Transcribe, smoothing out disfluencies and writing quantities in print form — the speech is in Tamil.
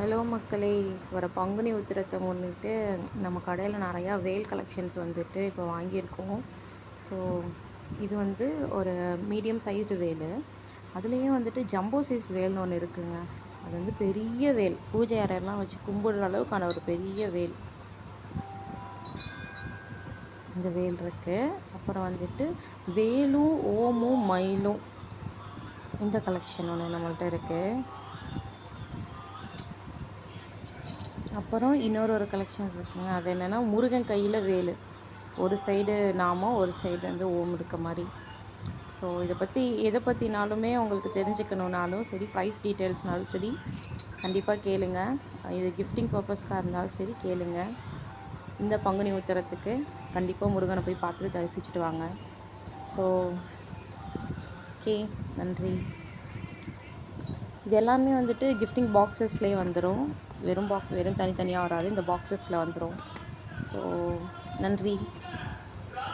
ஹலோ மக்களே! வர பங்குனி உத்திரத்த முன்னிட்டு நம்ம கடையில் நிறையா வேல் கலெக்ஷன்ஸ் வந்துட்டு இப்போ வாங்கியிருக்கோம். ஸோ இது வந்து ஒரு மீடியம் சைஸ்டு வேல். அதுலேயும் வந்துட்டு ஜம்போ சைஸ்டு வேல்னு ஒன்று இருக்குங்க. அது வந்து பெரிய வேல், பூஜை அறையெல்லாம் வச்சு கும்பிடுற அளவுக்கான ஒரு பெரிய வேல். இந்த வேல் இருக்குது. அப்புறம் வந்துட்டு வேலும் ஓமும் மயிலும், இந்த கலெக்ஷன் ஒன்று நம்மள்ட்ட இருக்குது. அப்புறம் ஒரு கலெக்ஷன் இருக்குங்க. அது என்னென்னா முருகன் கையில் வேல், ஒரு சைடு நாமம், ஒரு சைடு வந்து ஓம் இருக்க மாதிரி. ஸோ எதை பற்றினாலுமே உங்களுக்கு தெரிஞ்சுக்கணுன்னாலும் சரி, ப்ரைஸ் டீட்டெயில்ஸ்னாலும் சரி, கண்டிப்பாக கேளுங்க. இது கிஃப்டிங் பர்பஸ்க்காக இருந்தாலும் சரி கேளுங்க. இந்த பங்குனி உத்திரத்துக்கு கண்டிப்பாக முருகனை போய் பார்த்துட்டு தரிசிச்சுட்டு வாங்க. ஸோ ஓகே, நன்றி. இது எல்லாமே வந்துட்டு கிஃப்டிங் பாக்ஸஸ்லேயே வந்துடும். வெறும் தனித்தனியாக வராது, இந்த பாக்ஸஸில் வந்துடும். ஸோ நன்றி.